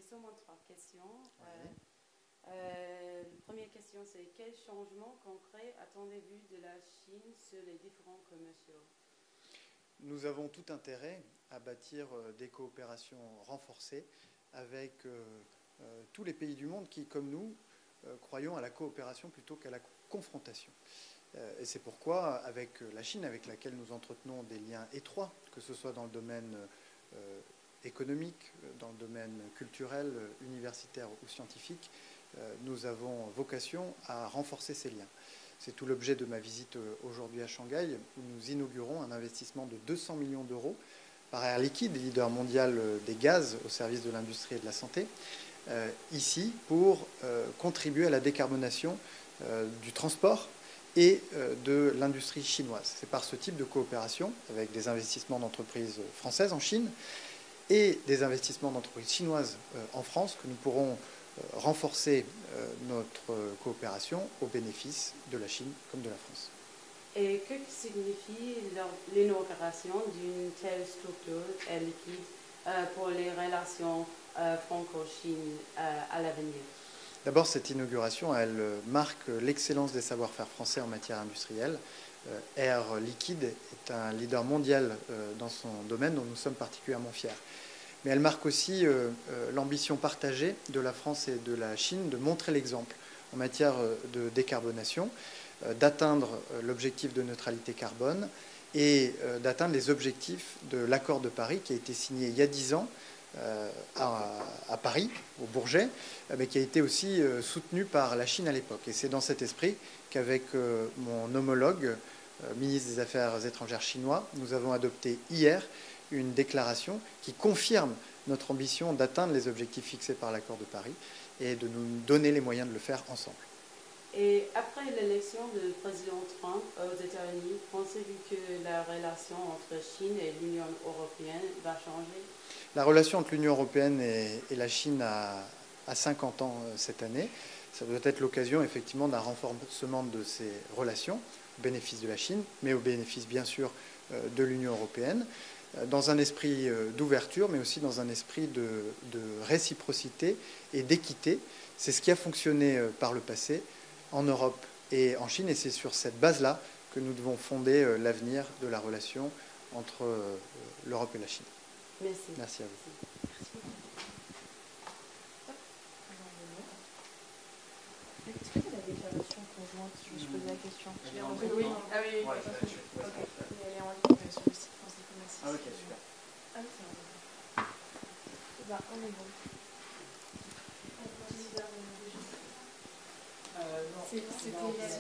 j'ai seulement trois questions. Oui. La première question, c'est quel changement concret attendez-vous de la Chine sur les différents commerciaux? Nous avons tout intérêt à bâtir des coopérations renforcées avec tous les pays du monde qui, comme nous, croyons à la coopération plutôt qu'à la confrontation. Et c'est pourquoi, avec la Chine, avec laquelle nous entretenons des liens étroits, que ce soit dans le domaine économique, dans le domaine culturel, universitaire ou scientifique, nous avons vocation à renforcer ces liens. C'est tout l'objet de ma visite aujourd'hui à Shanghai, où nous inaugurons un investissement de 200 millions d'euros par Air Liquide, leader mondial des gaz au service de l'industrie et de la santé, ici pour contribuer à la décarbonation du transport et de l'industrie chinoise. C'est par ce type de coopération, avec des investissements d'entreprises françaises en Chine et des investissements d'entreprises chinoises en France, que nous pourrons renforcer notre coopération au bénéfice de la Chine comme de la France. Et que signifie l'inauguration d'une telle structure Air Liquide pour les relations franco-chines à l'avenir? D'abord, cette inauguration, elle marque l'excellence des savoir-faire français en matière industrielle. Air Liquide est un leader mondial dans son domaine dont nous sommes particulièrement fiers. Mais elle marque aussi l'ambition partagée de la France et de la Chine de montrer l'exemple en matière de décarbonation, d'atteindre l'objectif de neutralité carbone et d'atteindre les objectifs de l'accord de Paris qui a été signé il y a 10 ans à Paris, au Bourget, mais qui a été aussi soutenu par la Chine à l'époque. Et c'est dans cet esprit qu'avec mon homologue, ministre des Affaires étrangères chinois, nous avons adopté hier une déclaration qui confirme notre ambition d'atteindre les objectifs fixés par l'accord de Paris et de nous donner les moyens de le faire ensemble. Et après l'élection du président Trump aux États-Unis, pensez-vous que la relation entre Chine et l'Union européenne va changer? La relation entre l'Union européenne et la Chine a 50 ans cette année. Ça doit être l'occasion effectivement d'un renforcement de ces relations au bénéfice de la Chine, mais au bénéfice bien sûr de l'Union européenne, dans un esprit d'ouverture, mais aussi dans un esprit de réciprocité et d'équité. C'est ce qui a fonctionné par le passé en Europe et en Chine, et c'est sur cette base-là que nous devons fonder l'avenir de la relation entre l'Europe et la Chine. Merci. Merci à vous. Est-ce que c'est la déclaration conjointe? Je me suis posé la question. Oui. Ah oui. Ouais, elle est en ligne sur le site France Diplomatie. Ah ok, super. Ah oui, c'est vrai. Bah, on est bon. C'était la